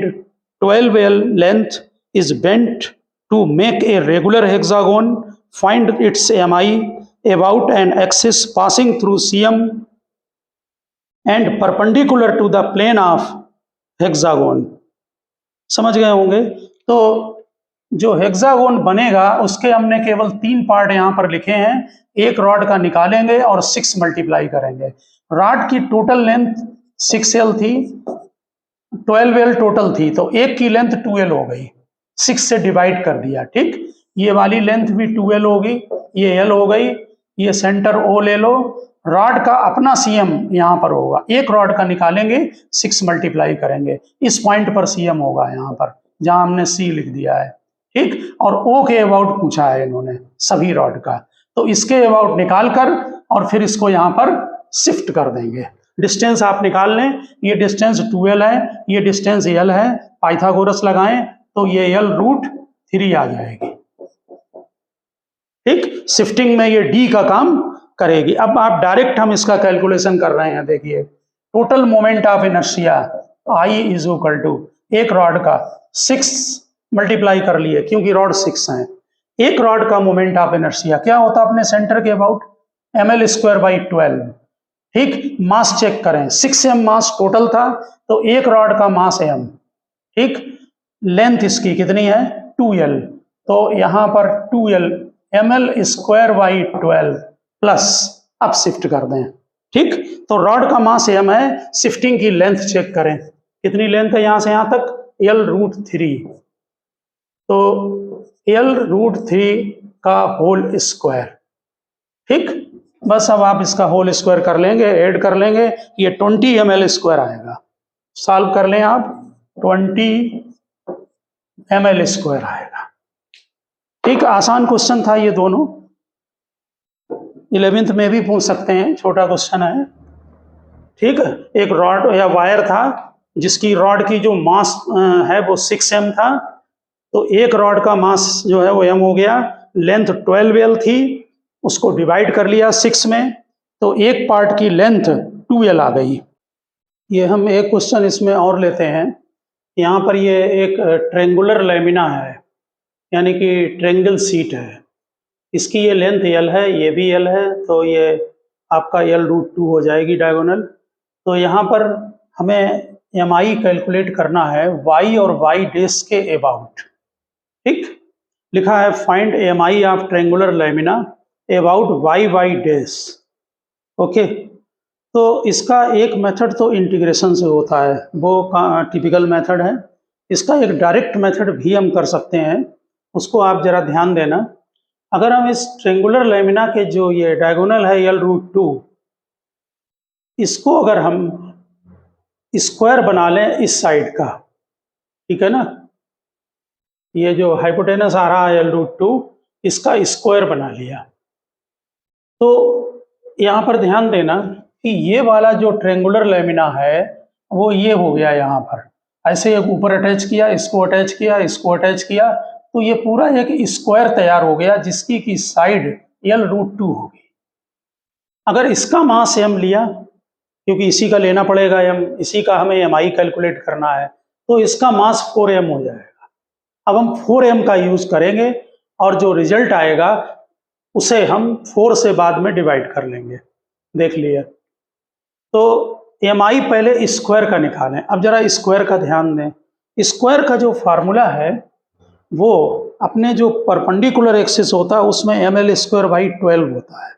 12L length is bent to make a regular hexagon. Find its MI about an axis passing through CM and perpendicular to the plane of hexagon. समझ गए होंगे। तो जो hexagon बनेगा उसके हमने केवल 3 part यहाँ पर लिखे हैं, एक रॉड का निकालेंगे और 6 मल्टीप्लाई करेंगे। रॉड की टोटल लेंथ 6L थी, 12L टोटल थी, तो एक की लेंथ 2L हो गई, 6 से डिवाइड कर दिया, ठीक। ये वाली लेंथ भी 2L होगी, ये L हो गई, ये सेंटर O ले लो, रॉड का अपना CM यहाँ पर होगा, एक रॉड का निकालेंगे 6 मल्टीप्लाई करेंगे, इस पॉइंट पर CM होगा यहाँ पर जहाँ हमने C लिख दिया है, ठीक। और O के अबाउट पूछा है इन्होंने सभी रॉड का, तो इसके अबाउट निकाल कर और फिर इसको यहाँ पर शिफ्ट कर देंगे। डिस्टेंस आप निकाल लें, ये डिस्टेंस 2L है, ये डिस्टेंस L है, पाइथागोरस लगाएं तो ये L√3 आ जाएगी, ठीक। शिफ्टिंग में ये D का काम करेगी। अब आप डायरेक्ट हम इसका कैलकुलेशन कर रहे हैं, देखिए total moment of inertia I is equal to एक रॉड का 6 मल्टीप्लाई कर लिए क्योंकि रॉड 6 है, एक रॉड का मोमेंट ऑफ इनर्शिया क्या होता है अपने सेंटर के अबाउट ml²/12, ठीक। मास चेक करें, 6m मास टोटल था तो एक रॉड का मास m, ठीक। लेंथ इसकी कितनी है 2L, तो यहां पर 2L ml²/12 प्लस, अब शिफ्ट कर दें, ठीक। तो रॉड का मास m है, शिफ्टिंग की लेंथ चेक करें कितनी लेंथ है यहां से यहां तक L√3, तो L√3 का होल स्क्वायर, ठीक। बस अब आप इसका होल स्क्वायर कर लेंगे, ऐड कर लेंगे, ये 20 ml² आएगा, सॉल्व कर लें आप 20 ml² आएगा, ठीक। आसान क्वेश्चन था ये दोनों, 11th में भी पूछ सकते हैं, छोटा क्वेश्चन है, ठीक। एक रॉड या वायर था जिसकी रॉड की जो मास है वो 6m था, तो एक रॉड का मास जो है वो m हो गया, लेंथ 12L थी, उसको डिवाइड कर लिया 6 में, तो एक पार्ट की लेंथ 2L आ गई। ये हम एक क्वेश्चन इसमें और लेते हैं, यहाँ पर ये एक ट्रेंगुलर लैमिना है, यानी कि ट्रेंगल सीट है, इसकी ये लेंथ L है, ये भी L है, तो ये आपका L√2 हो जाएगी डायगोनल। तो यहाँ पर हमें MI कैलकुलेट करना है y और y डैश के अबाउट, ठीक। लिखा है find MI of triangular lamina about y dash. Okay, तो इसका एक मेथड तो इंटीग्रेशन से होता है, वो टिपिकल मेथड है। इसका एक डायरेक्ट मेथड भी हम कर सकते हैं, उसको आप जरा ध्यान देना। अगर हम इस ट्रायंगुलर लैमिना के जो ये डायगोनल है L√2, इसको अगर हम स्क्वायर बना लें इस साइड का, ठीक है ना, ये जो हाइपोटेनस आ रहा है L√2, इसका स्क्वायर बना लिया, तो यहाँ पर ध्यान देना कि ये वाला जो ट्रायंगुलर लैमिना है वो ये हो गया। यहाँ पर ऐसे एक ऊपर अटैच किया, इसको अटैच किया, इसको अटैच किया, तो ये पूरा एक स्क्वायर तैयार हो गया जिसकी की साइड L√2 होगी। अगर इसका मास m लिया, क्योंकि इसी का लेना पड़ेगा m, इसी का हमें MI कैलकुलेट करना है, तो इसका मास 4m हो जाएगा। अब हम 4m का यूज करेंगे और जो रिजल्ट आएगा उसे हम 4 से बाद में डिवाइड कर लेंगे। देख लिया, तो MI पहले स्क्वायर का निकालें। अब जरा स्क्वायर का ध्यान दें। स्क्वायर का जो फार्मूला है वो अपने जो परपेंडिकुलर एक्सिस होता है उसमें ml²/12 होता है,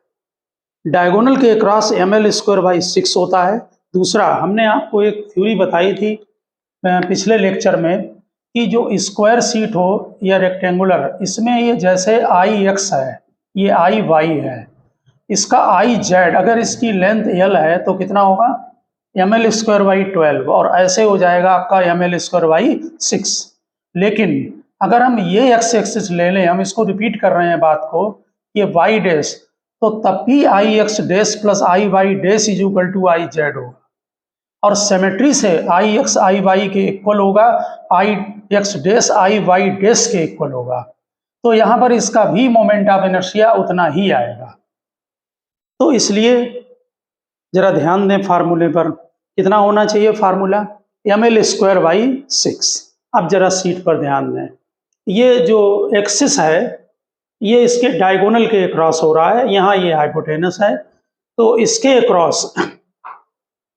डायगोनल के अक्रॉस ml²/6 होता है। दूसरा, हमने आपको एक थ्योरी बताई थी पिछले लेक्चर में कि जो स्क्वायर शीट हो या रेक्टेंगुलर, इसमें ये जैसे IX है, ये IY है, इसका IZ अगर इसकी लेंथ L है तो कितना होगा ml²/12, और ऐसे हो जाएगा आपका ml²/6। लेकिन अगर हम ये एक्स एक्सिस ले लें, हम इसको रिपीट कर रहे हैं बात को, ये y डैश, तो तब भी IX dash plus IY dash is equal to IZ होगा, और सिमेट्री से IX IY के इक्वल होगा, IX डैश IY डैश के इक्वल होगा, तो यहाँ पर इसका भी मोमेंट ऑफ इनर्शिया उतना ही आएगा। तो इसलिए जरा ध्यान दें फार्मूले पर, कितना होना चाहिए फार्मूला ml²/6। अब जरा सीट पर ध्यान दें, ये जो एक्सिस है ये इसके डायगोनल के अक्रॉस हो रहा है, यहाँ ये हाइपोटेनस है, तो इसके अक्रॉस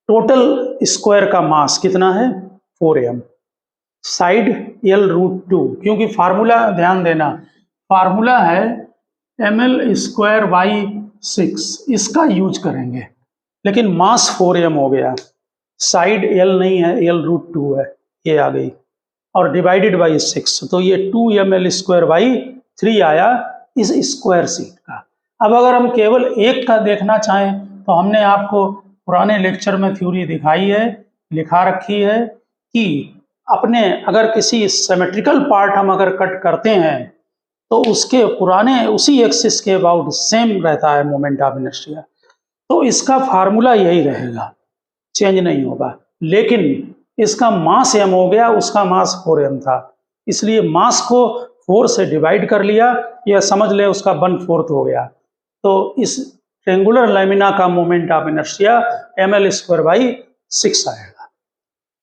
टोटल स्क्वायर का मास कितना है 4m, साइड L√2, क्योंकि फार्मूला ध्यान देना, फार्मूला है ml²/6, इसका यूज करेंगे, लेकिन मास 4m हो गया, साइड L नहीं है, L√2 है, ये आ गई, और डिवाइडेड बाई 6, तो ये 2ml²/3 आया इस स्क्वायर सीट का। अब अगर हम केवल एक का देखना चाहें तो हमने आपको पुराने लेक्चर में थ्योरी दिखाई है, लिखा रखी है कि अपने अगर किसी सिमेट्रिकल पार्ट हम अगर कट करते हैं तो उसके पुराने उसी एक्सिस के अबाउट सेम रहता है मोमेंट ऑफ इनर्शिया, तो इसका फार्मूला यही रहेगा, चेंज नहीं होगा। लेकिन इसका मास m हो गया, उसका मास 4m था, इसलिए मास को 4 से डिवाइड कर लिया, या समझ ले उसका 1/4 हो गया, तो इस ट्रायंगुलर लैमिना का मोमेंट ऑफ इनर्शिया ml²/6 आएगा,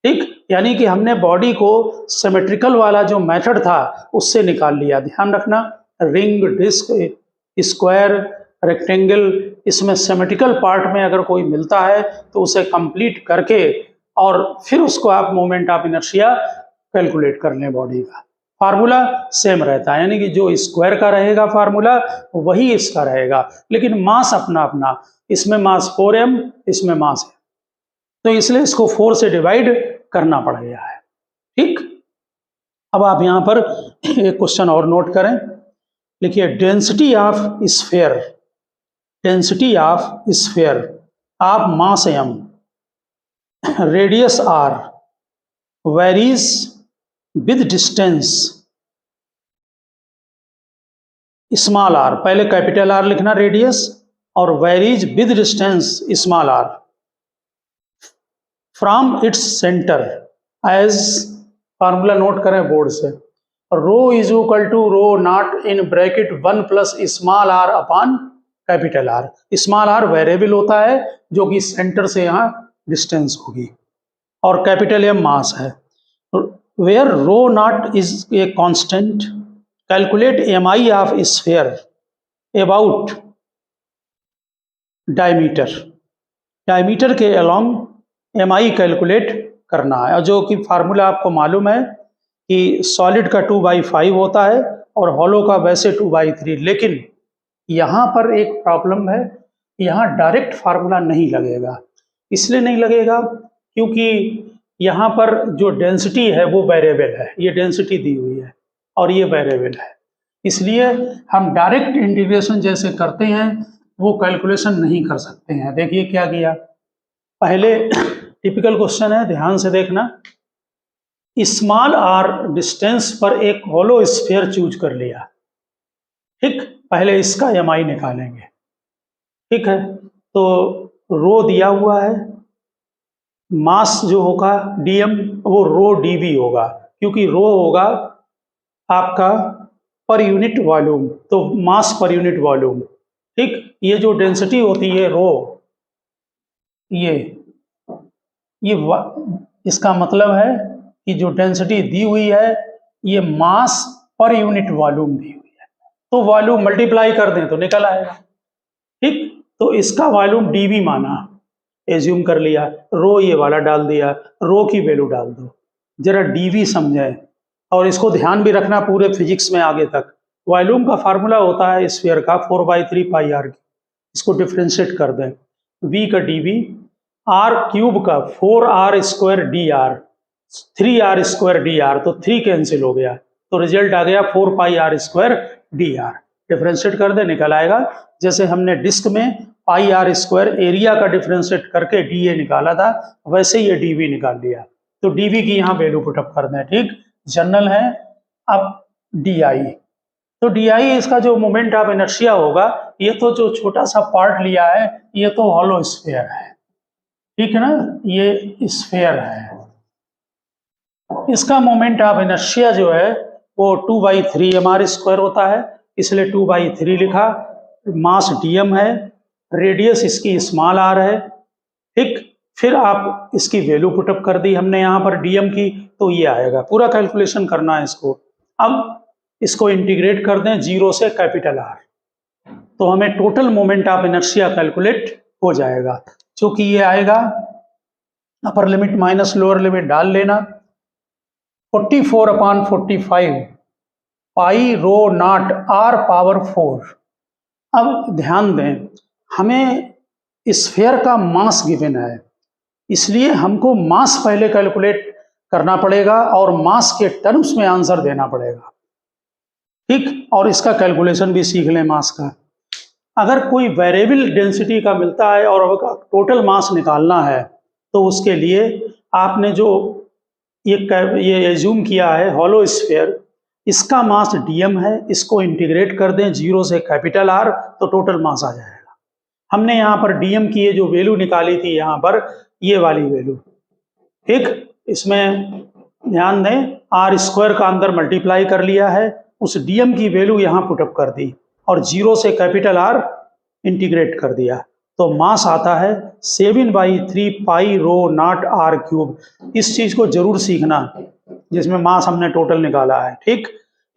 ठीक। यानी कि हमने बॉडी को सिमेट्रिकल वाला जो मेथड था उससे निकाल लिया। ध्यान रखना, रिंग, डिस्क, स्क्वायर, रेक्टेंगल, इसमें सिमेट्रिकल पार्ट में अगर कोई मिलता है तो उसे कंप्लीट करके और फिर उसको आप मोमेंट ऑफ इनर्शिया कैलकुलेट कर लें। बॉडी का फार्मूला सेम रहता है, यानी कि जो स्क्वायर का रहेगा फार्मूला वही इसका रहेगा, लेकिन मास अपना अपना, इसमें मास 4m, इसमें मास है, तो इसलिए इसको 4 से डिवाइड करना पड़ गया है, ठीक। अब आप यहाँ पर एक क्वेश्चन और नोट करें, लिखिए density of sphere, density of sphere of mass m, radius r, varies with distance small r, पहले कैपिटल R लिखना रेडियस, और varies with distance small r from its centre as, formula note करें board से, rho is equal to rho not in bracket 1 plus small r upon capital R। Small r variable होता है जो कि centre से यहाँ distance होगी, और कैपिटल M मास है। Where rho not is a constant, calculate MI of sphere about diameter, diameter के अलोंग एमआई कैलकुलेट करना है, और जो कि फार्मूला आपको मालूम है कि सॉलिड का 2/5 होता है और हॉलो का वैसे 2/3। लेकिन यहाँ पर एक प्रॉब्लम है, यहाँ डायरेक्ट फार्मूला नहीं लगेगा। इसलिए नहीं लगेगा क्योंकि यहाँ पर जो डेंसिटी है वो वेरिएबल है, ये डेंसिटी दी हुई है और ये वेरिएबल है, इसलिए हम डायरेक्ट इंटीग्रेशन जैसे करते हैं वो कैलकुलेशन नहीं कर सकते हैं। देखिए क्या किया, पहले टिपिकल क्वेश्चन है, ध्यान से देखना। स्मॉल आर डिस्टेंस पर एक होलो स्फीयर चूज कर लिया, ठीक। पहले इसका एमआई निकालेंगे, ठीक है। तो रो दिया हुआ है, मास जो होगा डीएम वो रो डीवी होगा, क्योंकि रो होगा आपका पर यूनिट वॉल्यूम, तो मास पर यूनिट वॉल्यूम, ठीक। ये जो डेंसिटी होती है रो, ये इसका मतलब है कि जो डेंसिटी दी हुई है ये मास पर यूनिट वॉल्यूम दी हुई है, तो वॉल्यूम मल्टीप्लाई कर दें तो निकल आएगा, ठीक। तो इसका वॉल्यूम डीवी माना, एज्यूम कर लिया, रो ये वाला डाल दिया, रो की वैल्यू डाल दो, जरा डीवी समझें और इसको ध्यान भी रखना पूरे फिजिक्स में आगे तक। वॉल्यूम का फार्मूला होता है स्फीयर का 4/3 पाई आर, इसको डिफ्रेंशिएट कर दें, वी का डीवी, आर क्यूब का 4r² dr, 3r² dr, तो 3 कैंसिल हो गया, तो रिजल्ट आ गया 4πr² dr। डिफ्रेंशिएट कर दे, निकल आएगा। जैसे हमने डिस्क में πr² एरिया का डिफ्रेंशिएट करके डीए निकाला था, वैसे ये डीवी निकाल लिया, तो डीवी की यहाँ वैल्यू पुटअप कर दें, ठीक। जनरल है। अब डीआई, तो डीआई इसका जो मोमेंट ऑफ इनर्शिया होगा, ये तो जो छोटा सा पार्ट लिया है ये तो हॉलो स्फीयर है, ठीक है ना, ये स्फीयर है। इसका मोमेंट ऑफ इनर्शिया जो है वो 2/3 mr² होता है, इसलिए 2/3 लिखा। मास डीएम है, रेडियस इसकी स्मॉल आर है, ठीक। फिर आप इसकी वैल्यू पुटअप कर दी हमने यहाँ पर डीएम की, तो ये आएगा, पूरा कैलकुलेशन करना है इसको। अब इसको इंटीग्रेट कर दें 0 से कैपिटल आर, तो हमें total moment of inertia calculate हो जाएगा, जो कि ये आएगा, upper limit minus lower limit डाल लेना, 44/45 पाई रो नॉट r पावर 4। अब ध्यान दें, हमें स्फीयर का मास गिवन है, इसलिए हमको मास पहले कैलकुलेट करना पड़ेगा और मास के टर्म्स में आंसर देना पड़ेगा, ठीक। और इसका कैलकुलेशन भी सीख लें मास का। अगर कोई वेरिएबल डेंसिटी का मिलता है और टोटल मास निकालना है, तो उसके लिए आपने जो ये एज्यूम किया है हॉलो स्फीयर, इसका मास डीएम है, इसको इंटीग्रेट कर दें 0 से कैपिटल आर, तो टोटल मास आ जाएगा। हमने यहाँ पर डीएम की ये जो वैल्यू निकाली थी यहाँ पर, ये वाली वैल्यू, ठीक। इसमें ध्यान दें, r² का अंदर मल्टीप्लाई कर लिया है, उस डीएम की वैल्यू यहाँ पुटअप कर दी और 0 से कैपिटल आर इंटीग्रेट कर दिया, तो मास आता है 7/3 पाई रो नॉट r³। इस चीज को जरूर सीखना जिसमें मास हमने टोटल निकाला है, ठीक।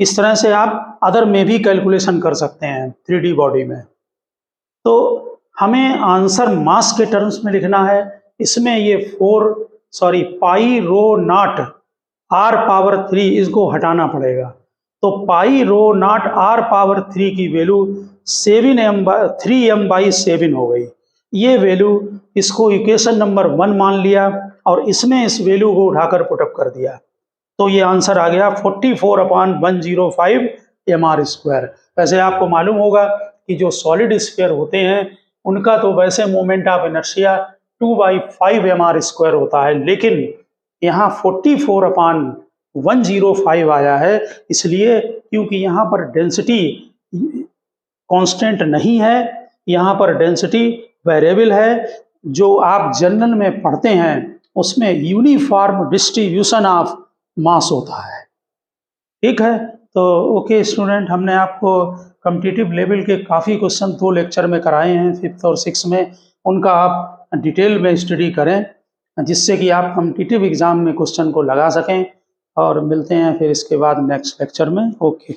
इस तरह से आप अदर में भी कैलकुलेशन कर सकते हैं 3D बॉडी में। तो हमें आंसर मास के टर्म्स में लिखना है, इसमें ये पाई रो नॉट r पावर 3 इसको हटाना पड़ेगा, तो पाई रो नॉट r पावर 3 की वैल्यू 3m/7 हो गई। ये वैल्यू इसको इक्वेशन नंबर 1 मान लिया और इसमें इस वैल्यू को उठाकर पुटअप कर दिया, तो ये आंसर आ गया 44/105 mr²। वैसे आपको मालूम होगा कि जो सॉलिड स्फीयर होते हैं उनका तो वैसे मोमेंट ऑफ इनर्शिया 2/5 mr² होता है, लेकिन यहाँ 44/105 आया है, इसलिए क्योंकि यहाँ पर डेंसिटी कांस्टेंट नहीं है, यहाँ पर डेंसिटी वेरिएबल है। जो आप जनरल में पढ़ते हैं उसमें यूनिफॉर्म डिस्ट्रीब्यूशन ऑफ मास होता है, ठीक है। तो ओके स्टूडेंट, हमने आपको कॉम्पिटिटिव लेवल के काफ़ी क्वेश्चन 2 लेक्चर में कराए हैं, 5th और 6th में, उनका आप डिटेल में स्टडी करें जिससे कि आप कॉम्पिटिटिव एग्ज़ाम में क्वेश्चन को लगा सकें। और मिलते हैं फिर इसके बाद नेक्स्ट लेक्चर में। ओके।